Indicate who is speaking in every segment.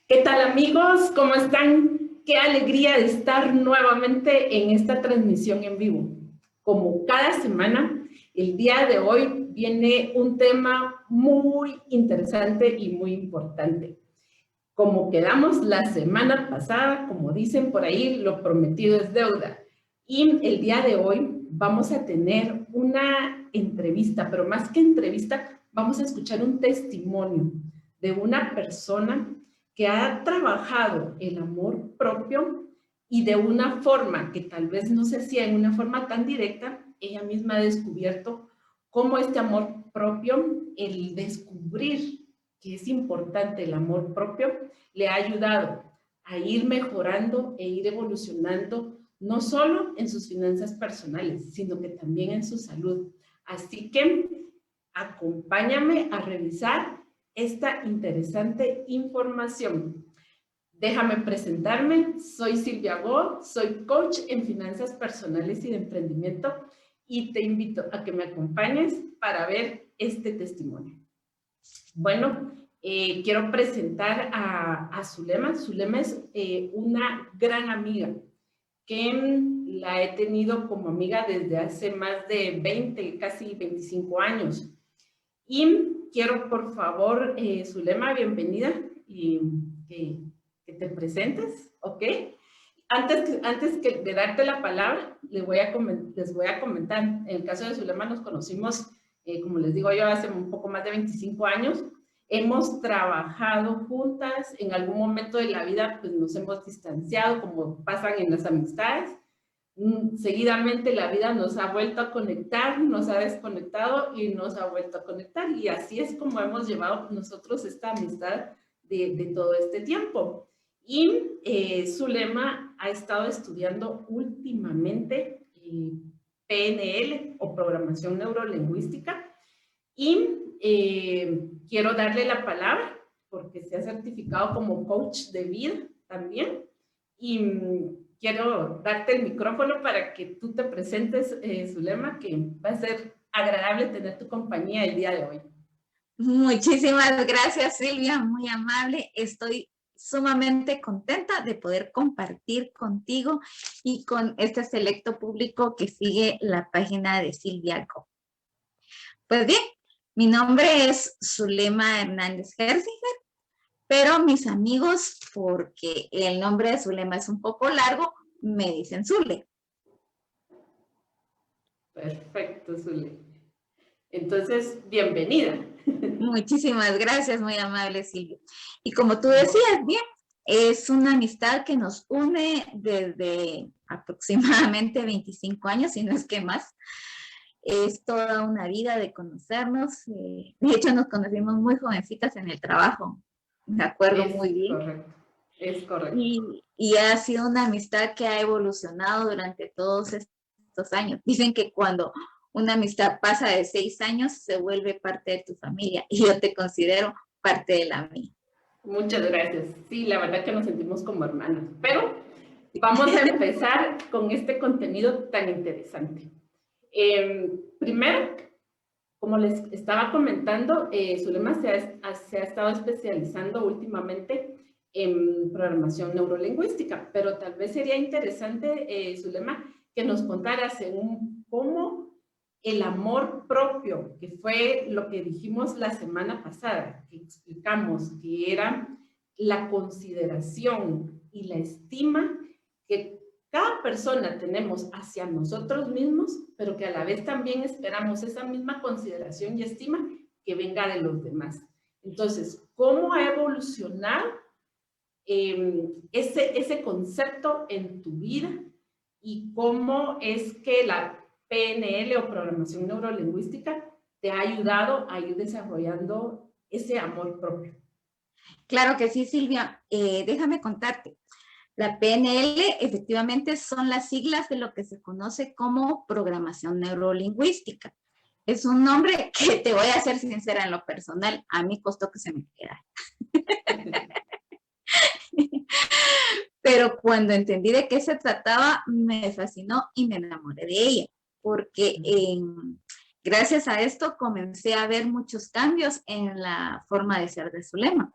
Speaker 1: ¿Qué tal, amigos? ¿Cómo están? Qué alegría de estar nuevamente en esta transmisión en vivo. Como cada semana, el día de hoy viene un tema muy interesante y muy importante. Como quedamos la semana pasada, como dicen por ahí, lo prometido es deuda. Y el día de hoy vamos a tener una entrevista, pero más que entrevista, vamos a escuchar un testimonio de una persona que ha trabajado el amor propio y de una forma que tal vez no se hacía en una forma tan directa, ella misma ha descubierto cómo este amor propio, el descubrir que es importante el amor propio, le ha ayudado a ir mejorando e ir evolucionando, no solo en sus finanzas personales, sino que también en su salud. Así que acompáñame a revisar esta interesante información. Déjame presentarme, soy Silvia Go, soy coach en finanzas personales y de emprendimiento y te invito a que me acompañes para ver este testimonio. Bueno, quiero presentar a Zulema. Zulema es una gran amiga que la he tenido como amiga desde hace más de 20, casi 25 años. Y quiero, por favor, Zulema, bienvenida y que te presentes, ¿ok? Antes de darte la palabra, les voy a comentar. En el caso de Zulema nos conocimos, como les digo yo, hace un poco más de 25 años. Hemos trabajado juntas, en algún momento de la vida pues nos hemos distanciado, como pasan en las amistades. Seguidamente la vida nos ha vuelto a conectar, nos ha desconectado y nos ha vuelto a conectar. Y así es como hemos llevado nosotros esta amistad de todo este tiempo. Y Zulema ha estado estudiando últimamente PNL o programación neurolingüística y quiero darle la palabra porque se ha certificado como coach de vida también y quiero darte el micrófono para que tú te presentes, Zulema, que va a ser agradable tener tu compañía el día de hoy.
Speaker 2: Muchísimas gracias, Silvia, muy amable. Estoy sumamente contenta de poder compartir contigo y con este selecto público que sigue la página de Silvia Go. Pues bien, mi nombre es Zulema Hernández Herzinger, pero mis amigos, porque el nombre de Zulema es un poco largo, me dicen Zule.
Speaker 1: Perfecto, Zule. Entonces, bienvenida.
Speaker 2: Muchísimas gracias, muy amable Silvia. Y como tú decías, bien, es una amistad que nos une desde aproximadamente 25 años, si no es que más. Es toda una vida de conocernos. De hecho, nos conocimos muy jovencitas en el trabajo, me acuerdo
Speaker 1: Es
Speaker 2: muy bien.
Speaker 1: correcto, es correcto.
Speaker 2: Y ha sido una amistad que ha evolucionado durante todos estos años. Dicen que cuando una amistad pasa de 6 años, se vuelve parte de tu familia. Y yo te considero parte de la mía.
Speaker 1: Muchas gracias. Sí, la verdad que nos sentimos como hermanas. Pero vamos a empezar con este contenido tan interesante. Primero, como les estaba comentando, Zulema se ha estado especializando últimamente en programación neurolingüística, pero tal vez sería interesante, Zulema, que nos contaras cómo el amor propio, que fue lo que dijimos la semana pasada, que explicamos que era la consideración y la estima que cada persona tenemos hacia nosotros mismos, pero que a la vez también esperamos esa misma consideración y estima que venga de los demás. Entonces, ¿cómo ha evolucionado ese concepto en tu vida y cómo es que la PNL o programación neurolingüística te ha ayudado a ir desarrollando ese amor propio?
Speaker 2: Claro que sí, Silvia. Déjame contarte. La PNL efectivamente son las siglas de lo que se conoce como programación neurolingüística. Es un nombre que, te voy a ser sincera, en lo personal, a mí costó que se me quedara. Pero cuando entendí de qué se trataba, me fascinó y me enamoré de ella, porque gracias a esto comencé a ver muchos cambios en la forma de ser de Zulema.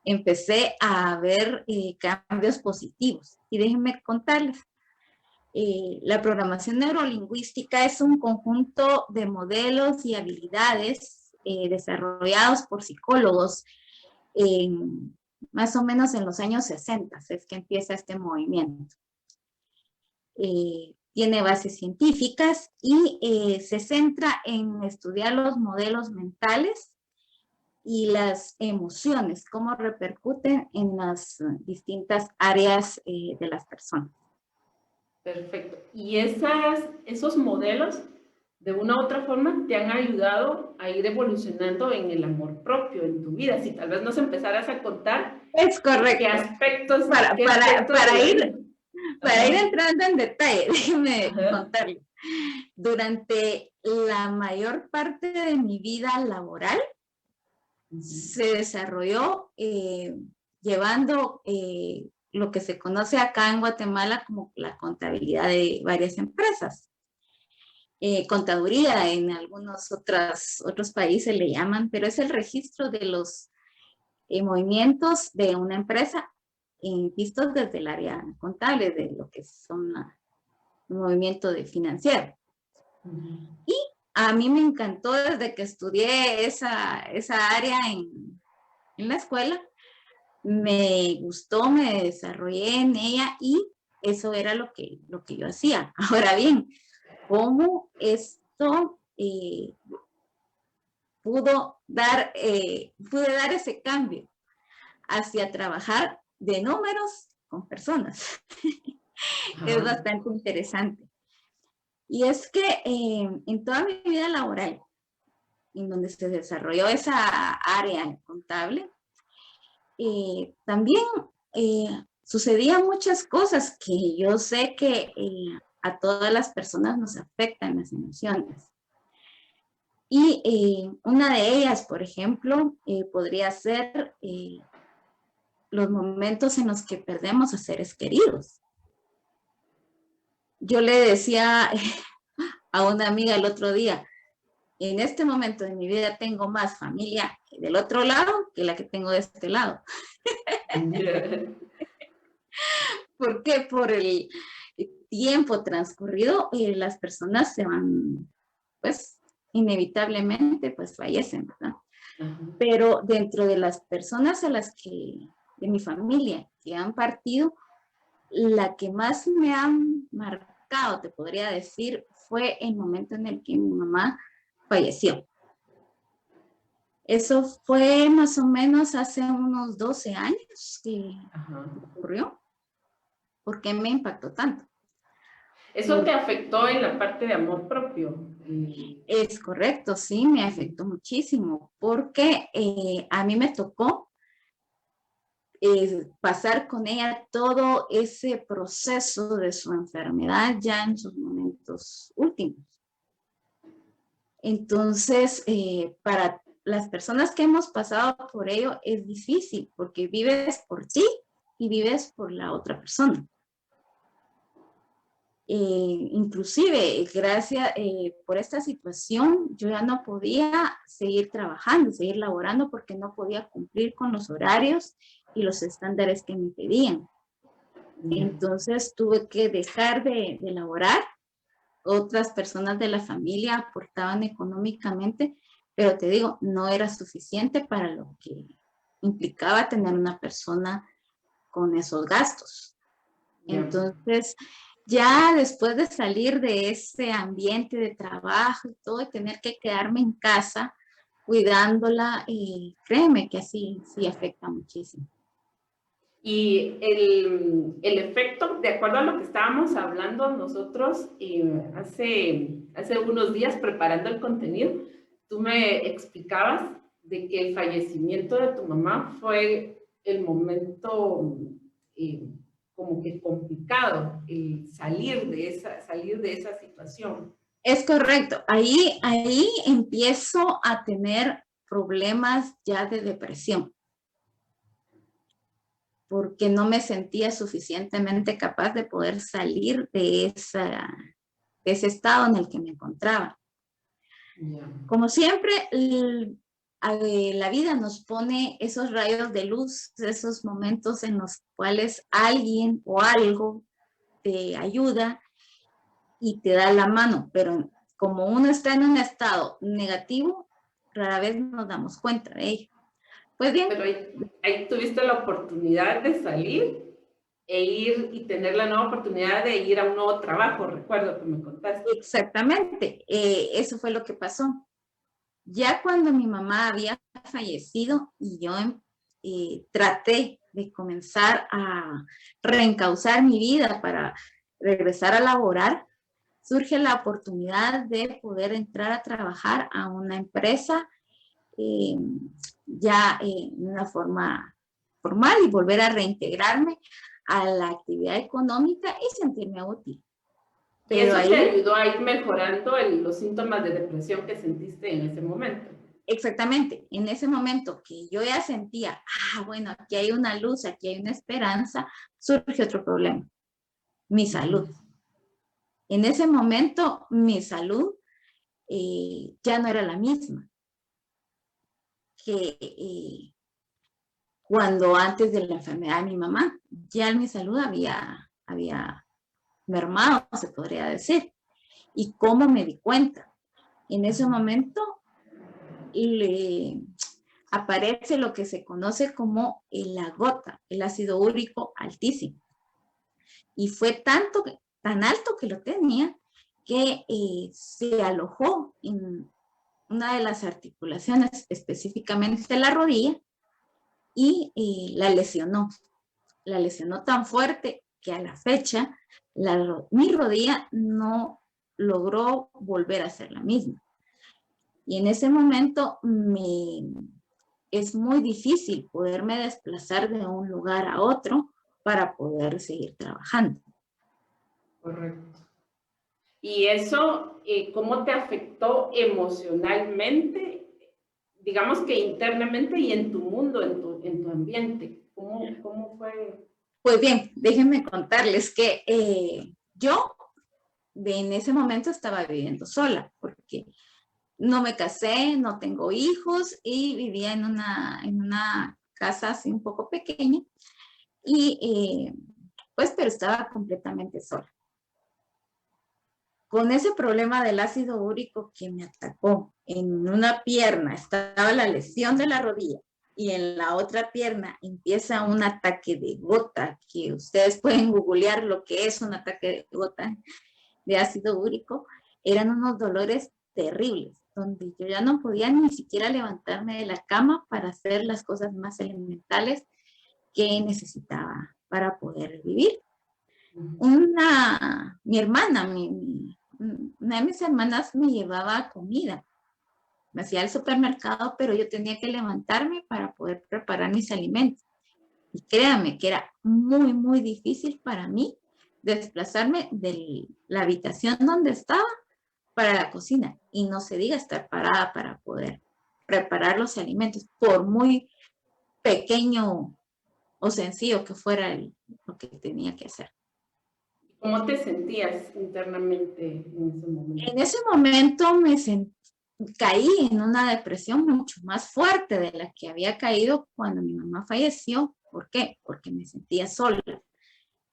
Speaker 2: empecé a ver cambios positivos. Y déjenme contarles, la programación neurolingüística es un conjunto de modelos y habilidades desarrollados por psicólogos más o menos en los años 60, es que empieza este movimiento. Tiene bases científicas y se centra en estudiar los modelos mentales y las emociones, cómo repercuten en las distintas áreas de las personas.
Speaker 1: Perfecto. Y esos modelos, de una u otra forma, te han ayudado a ir evolucionando en el amor propio, en tu vida. Si tal vez nos empezaras a contar.
Speaker 2: Es correcto.
Speaker 1: ¿Qué aspectos?
Speaker 2: Para ir entrando en detalle, déjeme contarle. Durante la mayor parte de mi vida laboral, se desarrolló llevando lo que se conoce acá en Guatemala como la contabilidad de varias empresas. Contaduría en algunos otros países le llaman, pero es el registro de los movimientos de una empresa vistos desde el área contable, de lo que son un movimiento de financiero. Y a mí me encantó desde que estudié esa área en la escuela. Me gustó, me desarrollé en ella y eso era lo que yo hacía. Ahora bien, ¿cómo esto pude dar ese cambio hacia trabajar de números con personas? Es bastante interesante. Y es que en toda mi vida laboral, en donde se desarrolló esa área contable, también sucedían muchas cosas que yo sé que a todas las personas nos afectan las emociones. Y una de ellas, por ejemplo, podría ser los momentos en los que perdemos a seres queridos. Yo le decía a una amiga el otro día, en este momento de mi vida tengo más familia del otro lado que la que tengo de este lado. ¿Por qué? Por el tiempo transcurrido, las personas se van, pues, inevitablemente, pues, fallecen, ¿verdad? Pero dentro de las personas de mi familia que han partido, la que más me han marcado, te podría decir, fue el momento en el que mi mamá falleció. Eso fue más o menos hace unos 12 años que ocurrió. ¿Por qué me impactó tanto?
Speaker 1: ¿Eso te afectó en la parte de amor propio?
Speaker 2: Es correcto, sí, me afectó muchísimo, porque a mí me tocó pasar con ella todo ese proceso de su enfermedad ya en sus momentos últimos. Entonces, para las personas que hemos pasado por ello es difícil porque vives por ti y vives por la otra persona. Inclusive, gracias por esta situación, yo ya no podía seguir trabajando, seguir laborando porque no podía cumplir con los horarios y los estándares que me pedían. Entonces tuve que dejar de laborar. Otras personas de la familia aportaban económicamente, pero te digo, no era suficiente para lo que implicaba tener una persona con esos gastos. Entonces, ya después de salir de ese ambiente de trabajo y todo, y tener que quedarme en casa cuidándola, créeme que así sí afecta muchísimo.
Speaker 1: Y el efecto, de acuerdo a lo que estábamos hablando nosotros hace unos días preparando el contenido, tú me explicabas de que el fallecimiento de tu mamá fue el momento como que complicado, salir de esa situación.
Speaker 2: Es correcto. Ahí empiezo a tener problemas ya de depresión, porque no me sentía suficientemente capaz de poder salir de ese estado en el que me encontraba. Como siempre, la vida nos pone esos rayos de luz, esos momentos en los cuales alguien o algo te ayuda y te da la mano, pero como uno está en un estado negativo, rara vez nos damos cuenta de ello. Pues bien.
Speaker 1: Pero ahí tuviste la oportunidad de salir e ir y tener la nueva oportunidad de ir a un nuevo trabajo, recuerdo que me contaste.
Speaker 2: Exactamente, eso fue lo que pasó. Ya cuando mi mamá había fallecido y yo traté de comenzar a reencauzar mi vida para regresar a laborar, surge la oportunidad de poder entrar a trabajar a una empresa ya de una forma formal y volver a reintegrarme a la actividad económica y sentirme útil.
Speaker 1: Y eso te ayudó a ir mejorando los síntomas de depresión que sentiste en ese momento.
Speaker 2: Exactamente, en ese momento que yo ya sentía, bueno, aquí hay una luz, aquí hay una esperanza, surge otro problema, mi salud. En ese momento mi salud ya no era la misma que cuando antes de la enfermedad de mi mamá, ya mi salud había mermado, se podría decir. ¿Y cómo me di cuenta? En ese momento aparece lo que se conoce como la gota, el ácido úrico altísimo. Y fue tan alto que lo tenía que se alojó en una de las articulaciones, específicamente la rodilla, y la lesionó. La lesionó tan fuerte que a la fecha mi rodilla no logró volver a ser la misma. Y en ese momento es muy difícil poderme desplazar de un lugar a otro para poder seguir trabajando.
Speaker 1: Correcto. ¿Y eso cómo te afectó emocionalmente, digamos que internamente y en tu mundo, en tu ambiente? ¿Cómo fue?
Speaker 2: Pues bien, déjenme contarles que yo en ese momento estaba viviendo sola, porque no me casé, no tengo hijos y vivía en una casa así un poco pequeña y pues pero estaba completamente sola. Con ese problema del ácido úrico que me atacó en una pierna, estaba la lesión de la rodilla y en la otra pierna empieza un ataque de gota, que ustedes pueden googlear lo que es un ataque de gota de ácido úrico, eran unos dolores terribles, donde yo ya no podía ni siquiera levantarme de la cama para hacer las cosas más elementales que necesitaba para poder vivir. Mi hermana, una de mis hermanas me llevaba comida, me hacía el supermercado, pero yo tenía que levantarme para poder preparar mis alimentos. Y créanme que era muy, muy difícil para mí desplazarme de la habitación donde estaba para la cocina y no se diga estar parada para poder preparar los alimentos, por muy pequeño o sencillo que fuera lo que tenía que hacer.
Speaker 1: ¿Cómo te sentías internamente en ese momento?
Speaker 2: En ese momento caí en una depresión mucho más fuerte de la que había caído cuando mi mamá falleció. ¿Por qué? Porque me sentía sola.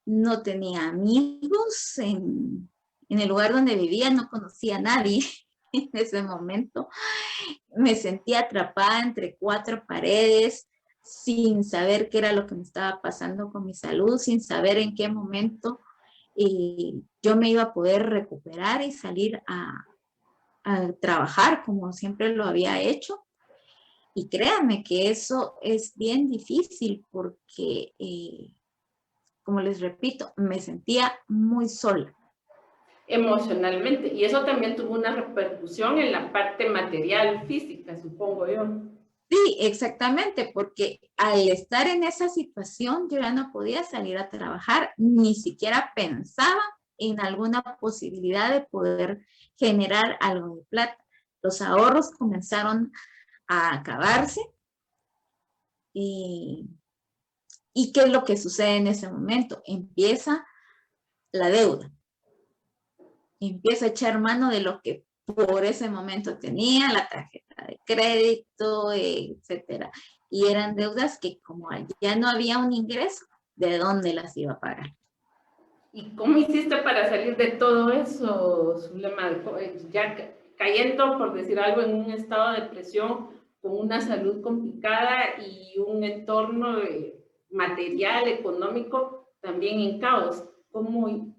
Speaker 2: No tenía amigos en el lugar donde vivía, no conocía a nadie en ese momento. Me sentía atrapada entre cuatro paredes, sin saber qué era lo que me estaba pasando con mi salud, sin saber en qué momento yo me iba a poder recuperar y salir a trabajar como siempre lo había hecho. Y créanme que eso es bien difícil porque, como les repito, me sentía muy sola.
Speaker 1: Emocionalmente. Y eso también tuvo una repercusión en la parte material, física, supongo yo.
Speaker 2: Sí, exactamente, porque al estar en esa situación yo ya no podía salir a trabajar, ni siquiera pensaba en alguna posibilidad de poder generar algo de plata. Los ahorros comenzaron a acabarse y ¿qué es lo que sucede en ese momento? Empieza la deuda. Empieza a echar mano de lo que por ese momento tenía la tarjeta de crédito, etcétera. Y eran deudas que como ya no había un ingreso, ¿de dónde las iba a pagar?
Speaker 1: ¿Y cómo hiciste para salir de todo eso, Zulema? Ya cayendo, por decir algo, en un estado de depresión, con una salud complicada y un entorno material, económico, también en caos.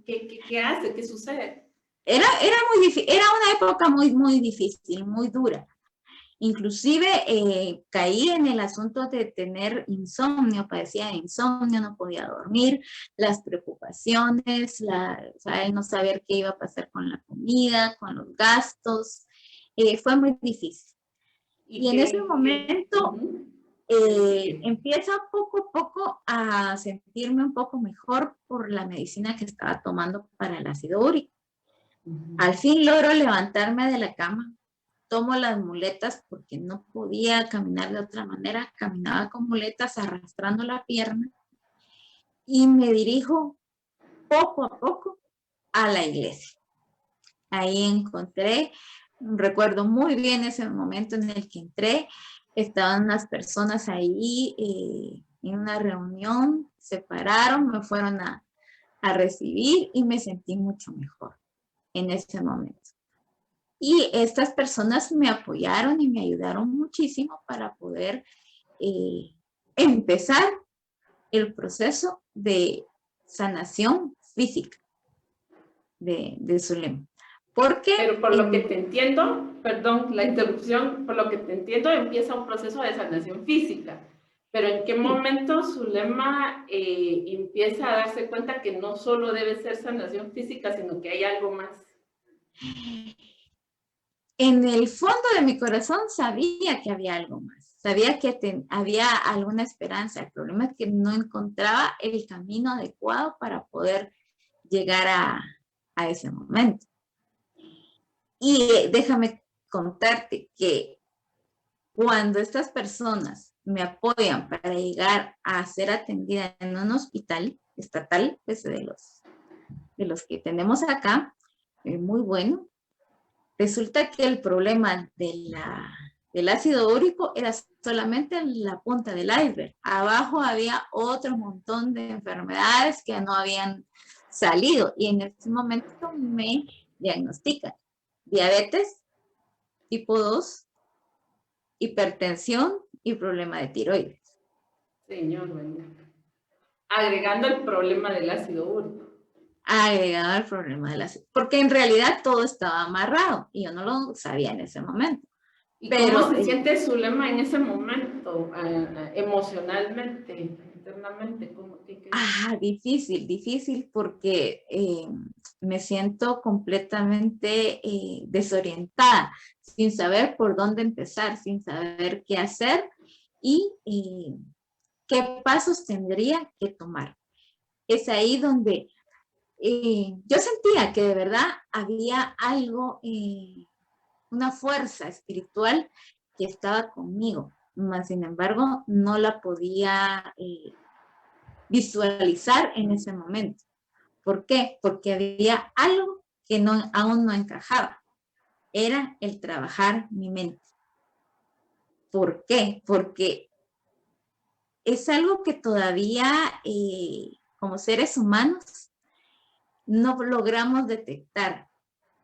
Speaker 1: ¿Qué hace? ¿Qué sucede?
Speaker 2: Era muy difícil, era una época muy difícil, muy dura. Inclusive caí en el asunto de tener insomnio, padecía de insomnio, no podía dormir, las preocupaciones, o sea, el no saber qué iba a pasar con la comida, con los gastos, fue muy difícil. Y en ese momento empiezo poco a poco a sentirme un poco mejor por la medicina que estaba tomando para el ácido úrico. Al fin logro levantarme de la cama, tomo las muletas porque no podía caminar de otra manera, caminaba con muletas arrastrando la pierna y me dirijo poco a poco a la iglesia. Ahí encontré, recuerdo muy bien ese momento en el que entré, estaban unas personas ahí en una reunión, se pararon, me fueron a recibir y me sentí mucho mejor en ese momento. Y estas personas me apoyaron y me ayudaron muchísimo para poder empezar el proceso de sanación física de Zulema. Porque,
Speaker 1: pero por lo que te entiendo, perdón la interrupción, por lo que te entiendo empieza un proceso de sanación física. Pero ¿en qué momento Zulema empieza a darse cuenta que no solo debe ser sanación física, sino que hay algo más?
Speaker 2: En el fondo de mi corazón sabía que había algo más, sabía que había alguna esperanza. El problema es que no encontraba el camino adecuado para poder llegar a ese momento. Y déjame contarte que cuando estas personas me apoyan para llegar a ser atendida en un hospital estatal, pues de los que tenemos acá, muy bueno, resulta que el problema del ácido úrico era solamente la punta del iceberg. Abajo había otro montón de enfermedades que no habían salido y en ese momento me diagnostican diabetes tipo 2, hipertensión y problema de tiroides.
Speaker 1: Señor, bendito. Agregando el problema del ácido úrico.
Speaker 2: Agregado el problema del ácido, porque en realidad todo estaba amarrado y yo no lo sabía en ese momento.
Speaker 1: ¿Y
Speaker 2: pero,
Speaker 1: cómo se siente Zulema en ese momento, emocionalmente, internamente?
Speaker 2: Difícil porque me siento completamente desorientada, sin saber por dónde empezar, sin saber qué hacer y qué pasos tendría que tomar. Es ahí donde yo sentía que de verdad había algo, una fuerza espiritual que estaba conmigo, mas sin embargo no la podía visualizar en ese momento. ¿Por qué? Porque había algo que aún no encajaba. Era el trabajar mi mente. ¿Por qué? Porque es algo que todavía como seres humanos no logramos detectar.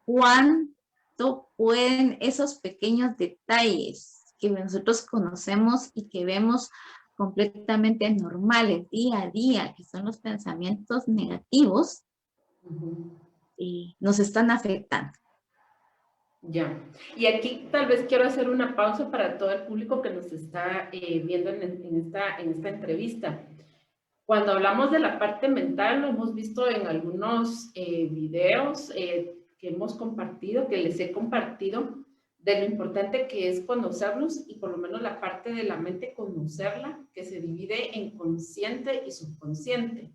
Speaker 2: ¿Cuánto pueden esos pequeños detalles que nosotros conocemos y que vemos completamente normales día a día, que son los pensamientos negativos, nos están afectando?
Speaker 1: Ya. Y aquí tal vez quiero hacer una pausa para todo el público que nos está viendo en esta entrevista. Cuando hablamos de la parte mental, lo hemos visto en algunos videos que hemos compartido, que les he compartido, de lo importante que es conocernos y por lo menos la parte de la mente conocerla, que se divide en consciente y subconsciente.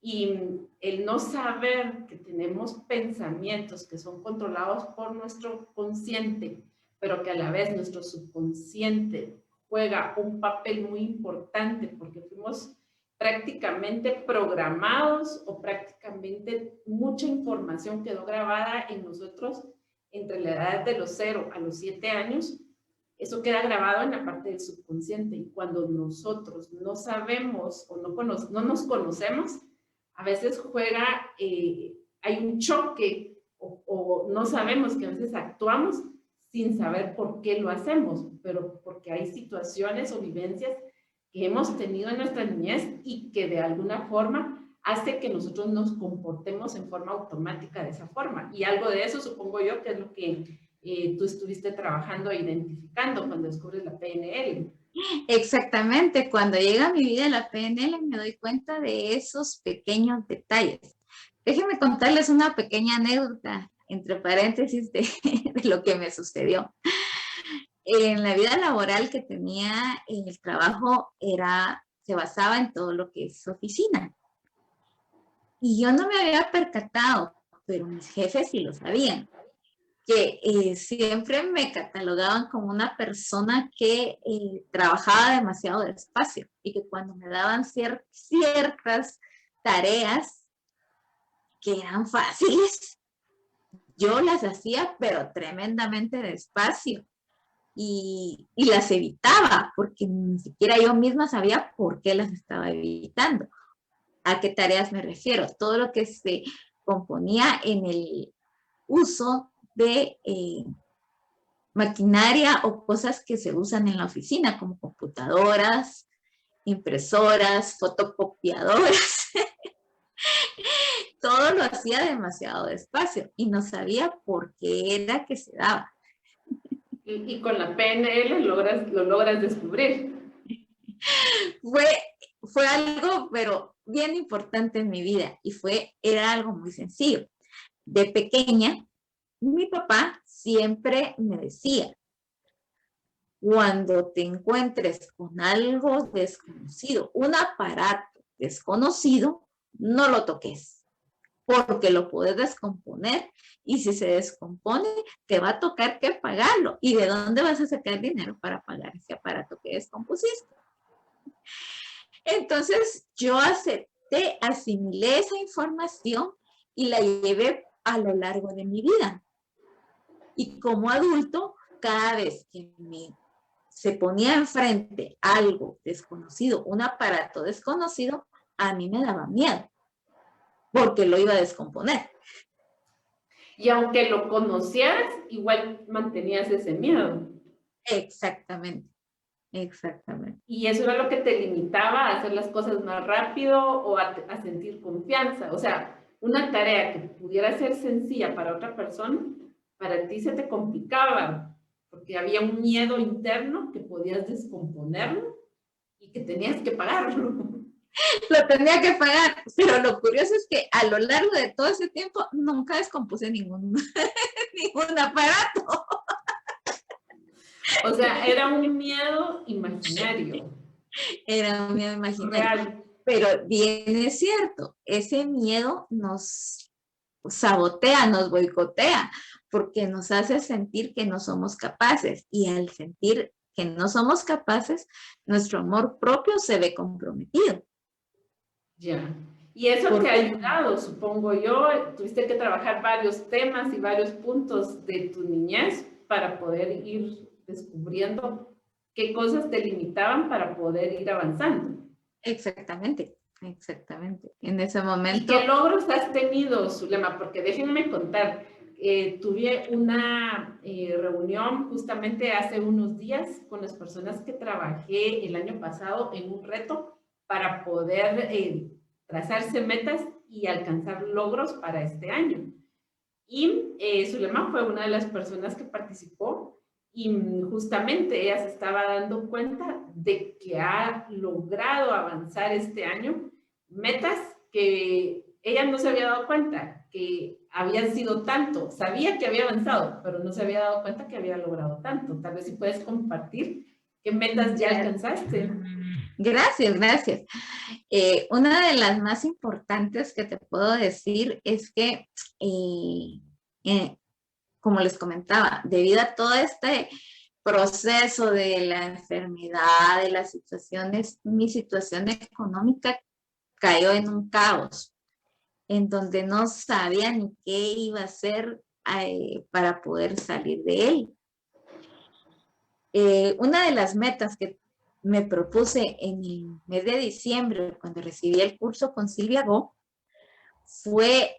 Speaker 1: Y el no saber que tenemos pensamientos que son controlados por nuestro consciente, pero que a la vez nuestro subconsciente juega un papel muy importante porque fuimos prácticamente programados o prácticamente mucha información quedó grabada en nosotros entre la edad de los 0 a los 7 años, eso queda grabado en la parte del subconsciente. Y cuando nosotros no sabemos o no nos conocemos, a veces hay un choque o no sabemos que a veces actuamos sin saber por qué lo hacemos, pero porque hay situaciones o vivencias que hemos tenido en nuestra niñez y que de alguna forma hace que nosotros nos comportemos en forma automática de esa forma. Y algo de eso supongo yo que es lo que tú estuviste trabajando e identificando cuando descubres la PNL.
Speaker 2: Exactamente, cuando llega a mi vida la PNL me doy cuenta de esos pequeños detalles. Déjenme contarles una pequeña anécdota, entre paréntesis, de lo que me sucedió. En la vida laboral que tenía, el trabajo se basaba en todo lo que es oficina. Y yo no me había percatado, pero mis jefes sí lo sabían, que siempre me catalogaban como una persona que trabajaba demasiado despacio y que cuando me daban ciertas tareas que eran fáciles, yo las hacía, pero tremendamente despacio y las evitaba porque ni siquiera yo misma sabía por qué las estaba evitando. ¿A qué tareas me refiero? Todo lo que se componía en el uso de maquinaria o cosas que se usan en la oficina, como computadoras, impresoras, fotocopiadoras. Todo lo hacía demasiado despacio y no sabía por qué era que se daba.
Speaker 1: Y con la PNL lo logras descubrir.
Speaker 2: Fue algo, pero bien importante en mi vida y era algo muy sencillo. De pequeña, mi papá siempre me decía, cuando te encuentres con algo desconocido, un aparato desconocido, no lo toques, porque lo puedes descomponer y si se descompone, te va a tocar que pagarlo. ¿Y de dónde vas a sacar dinero para pagar ese aparato que descompusiste? Entonces yo asimilé esa información y la llevé a lo largo de mi vida. Y como adulto, cada vez que se ponía enfrente algo desconocido, un aparato desconocido, a mí me daba miedo, porque lo iba a descomponer.
Speaker 1: Y aunque lo conocieras, igual mantenías ese miedo.
Speaker 2: Exactamente, exactamente.
Speaker 1: Y eso era lo que te limitaba a hacer las cosas más rápido o a sentir confianza. O sea, una tarea que pudiera ser sencilla para otra persona, para ti se te complicaba, porque había un miedo interno que podías descomponerlo y que tenías que pagarlo.
Speaker 2: Lo tenía que pagar, pero lo curioso es que a lo largo de todo ese tiempo nunca descompuse ningún aparato.
Speaker 1: O sea, era un miedo imaginario.
Speaker 2: Era un miedo imaginario.
Speaker 1: Real.
Speaker 2: Pero bien es cierto, ese miedo nos sabotea, nos boicotea, porque nos hace sentir que no somos capaces. Y al sentir que no somos capaces, nuestro amor propio se ve comprometido.
Speaker 1: Ya. Y eso te ha ayudado, supongo yo. Tuviste que trabajar varios temas y varios puntos de tu niñez para poder ir descubriendo qué cosas te limitaban para poder ir avanzando.
Speaker 2: Exactamente, exactamente. En ese momento.
Speaker 1: ¿Y qué logros has tenido, Zulema? Porque déjenme contar, tuve una reunión justamente hace unos días con las personas que trabajé el año pasado en un reto para poder trazarse metas y alcanzar logros para este año. Y Zulema fue una de las personas que participó y justamente ella se estaba dando cuenta de que ha logrado avanzar este año metas que ella no se había dado cuenta que habían sido tanto. Sabía que había avanzado, pero no se había dado cuenta que había logrado tanto. Tal vez si puedes compartir qué metas ya alcanzaste.
Speaker 2: Gracias, gracias. Una de las más importantes que te puedo decir es que, como les comentaba, debido a todo este proceso de la enfermedad, de las situaciones, mi situación económica cayó en un caos, en donde no sabía ni qué iba a hacer para poder salir de él. Una de las metas que me propuse en el mes de diciembre, cuando recibí el curso con Silvia Go, fue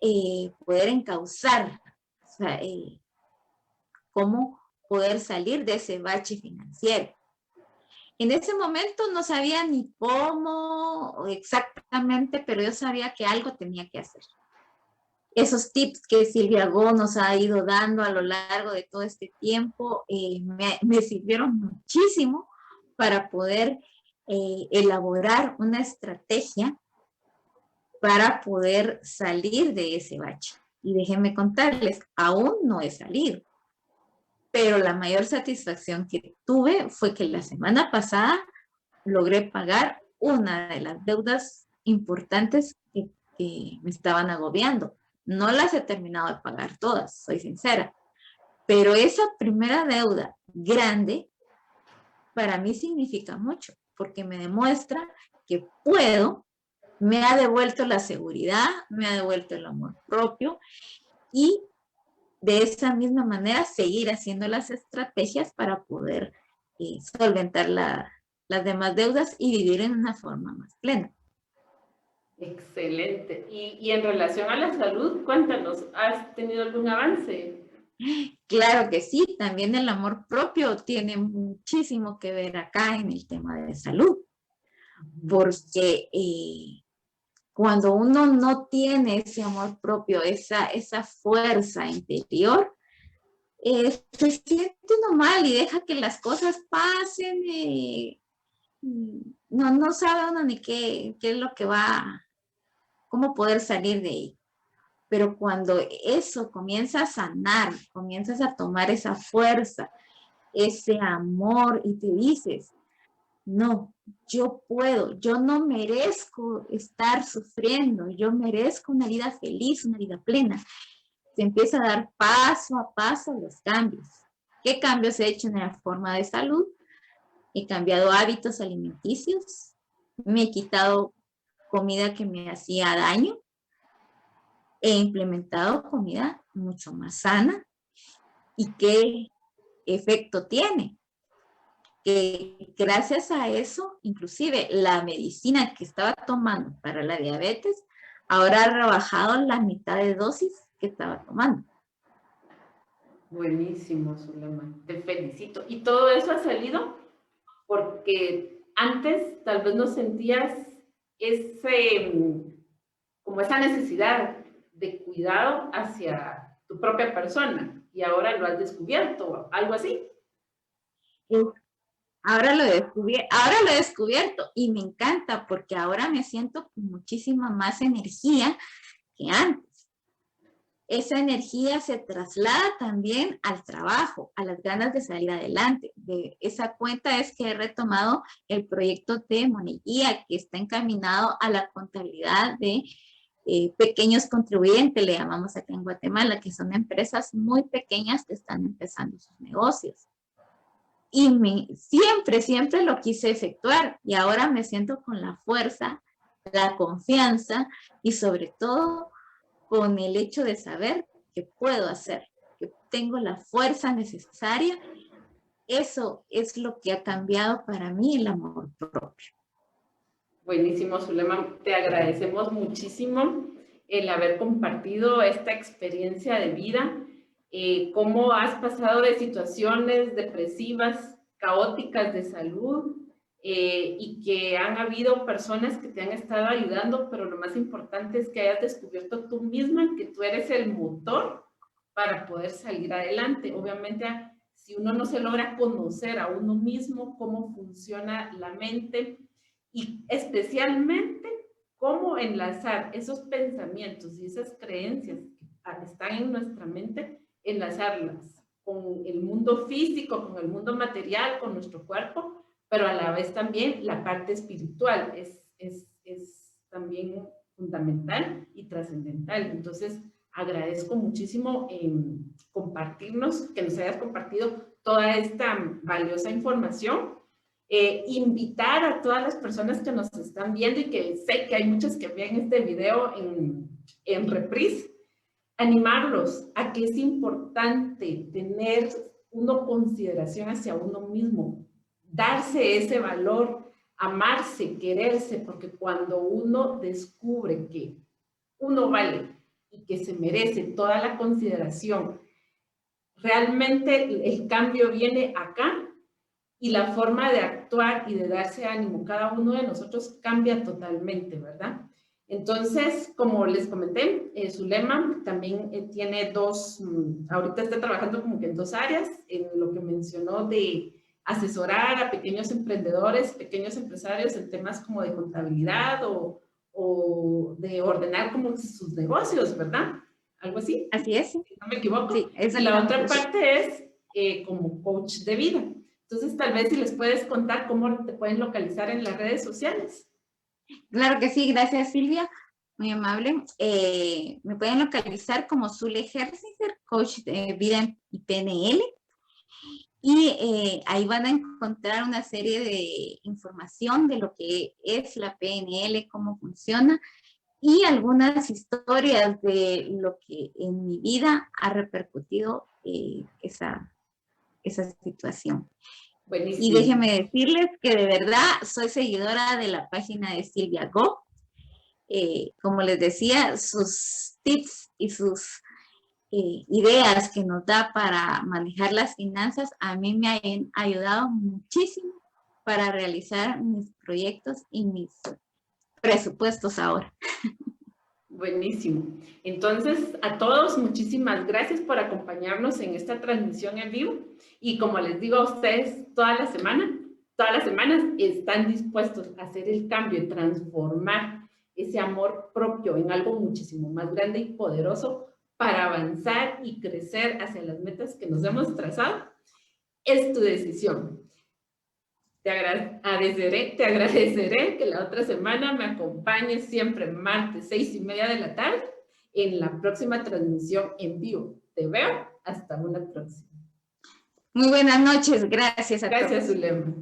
Speaker 2: poder encauzar, o sea, cómo poder salir de ese bache financiero. En ese momento no sabía ni cómo exactamente, pero yo sabía que algo tenía que hacer. Esos tips que Silvia Go nos ha ido dando a lo largo de todo este tiempo me sirvieron muchísimo para poder elaborar una estrategia para poder salir de ese bache. Y déjenme contarles, aún no he salido, pero la mayor satisfacción que tuve fue que la semana pasada logré pagar una de las deudas importantes que me estaban agobiando. No las he terminado de pagar todas, soy sincera, pero esa primera deuda grande para mí significa mucho, porque me demuestra que puedo, me ha devuelto la seguridad, me ha devuelto el amor propio y de esa misma manera seguir haciendo las estrategias para poder solventar las demás deudas y vivir en una forma más plena.
Speaker 1: Excelente. Y en relación a la salud, cuéntanos, ¿has tenido algún avance?
Speaker 2: Claro que sí, también el amor propio tiene muchísimo que ver acá en el tema de salud, porque cuando uno no tiene ese amor propio, esa fuerza interior, se siente uno mal y deja que las cosas pasen, no sabe uno ni qué es lo que va, cómo poder salir de ahí. Pero cuando eso comienza a sanar, comienzas a tomar esa fuerza, ese amor y te dices, no, yo puedo, yo no merezco estar sufriendo, yo merezco una vida feliz, una vida plena. Se empieza a dar paso a paso los cambios. ¿Qué cambios he hecho en la forma de salud? He cambiado hábitos alimenticios, me he quitado comida que me hacía daño, he implementado comida mucho más sana. ¿Y qué efecto tiene? Que gracias a eso, inclusive la medicina que estaba tomando para la diabetes, ahora ha rebajado la mitad de dosis que estaba tomando.
Speaker 1: Buenísimo, Zulema, te felicito. ¿Y todo eso ha salido? Porque antes tal vez no sentías como esa necesidad de cuidado hacia tu propia persona y ahora lo has descubierto, algo así.
Speaker 2: Ahora lo he descubierto y me encanta porque ahora me siento con muchísima más energía que antes. Esa energía se traslada también al trabajo, a las ganas de salir adelante. De esa cuenta es que he retomado el proyecto de Moniguía, que está encaminado a la contabilidad de pequeños contribuyentes, le llamamos acá en Guatemala, que son empresas muy pequeñas que están empezando sus negocios. Y siempre lo quise efectuar y ahora me siento con la fuerza, la confianza y sobre todo con el hecho de saber que puedo hacer, que tengo la fuerza necesaria. Eso es lo que ha cambiado para mí el amor propio.
Speaker 1: Buenísimo, Zulema. Te agradecemos muchísimo el haber compartido esta experiencia de vida, cómo has pasado de situaciones depresivas, caóticas de salud, y que han habido personas que te han estado ayudando, pero lo más importante es que hayas descubierto tú misma que tú eres el motor para poder salir adelante. Obviamente, si uno no se logra conocer a uno mismo, cómo funciona la mente y especialmente cómo enlazar esos pensamientos y esas creencias que están en nuestra mente, enlazarlas con el mundo físico, con el mundo material, con nuestro cuerpo, pero a la vez también la parte espiritual es también fundamental y trascendental. Entonces, agradezco muchísimo compartirnos, que nos hayas compartido toda esta valiosa información. Invitar a todas las personas que nos están viendo y que sé que hay muchas que ven este video en reprise, animarlos a que es importante tener una consideración hacia uno mismo, darse ese valor, amarse, quererse, porque cuando uno descubre que uno vale y que se merece toda la consideración, realmente el cambio viene acá y la forma de actuar y de darse ánimo cada uno de nosotros cambia totalmente, ¿verdad? Entonces, como les comenté, Zulema también tiene ahorita está trabajando como que en dos áreas, en lo que mencionó de asesorar a pequeños emprendedores, pequeños empresarios en temas como de contabilidad o de ordenar como sus negocios, ¿verdad? Algo así.
Speaker 2: Así es.
Speaker 1: Si no me equivoco.
Speaker 2: Sí,
Speaker 1: Y la otra parte es como coach de vida. Entonces, tal vez si les puedes contar cómo te pueden localizar en las redes sociales.
Speaker 2: Claro que sí, gracias Silvia, muy amable. Me pueden localizar como Zule Herzinger, coach de vida y PNL. Y ahí van a encontrar una serie de información de lo que es la PNL, cómo funciona y algunas historias de lo que en mi vida ha repercutido esa situación.
Speaker 1: Buenísimo.
Speaker 2: Y déjenme decirles que de verdad soy seguidora de la página de Silvia Go. Como les decía, sus tips y sus ideas que nos da para manejar las finanzas a mí me han ayudado muchísimo para realizar mis proyectos y mis presupuestos ahora.
Speaker 1: Buenísimo. Entonces, a todos, muchísimas gracias por acompañarnos en esta transmisión en vivo. Y como les digo a ustedes, todas las semanas están dispuestos a hacer el cambio y transformar ese amor propio en algo muchísimo más grande y poderoso para avanzar y crecer hacia las metas que nos hemos trazado. Es tu decisión. Te agradeceré que la otra semana me acompañes siempre martes 6:30 de la tarde en la próxima transmisión en vivo. Te veo hasta una próxima.
Speaker 2: Muy buenas noches, gracias a todos.
Speaker 1: Gracias, Zulema.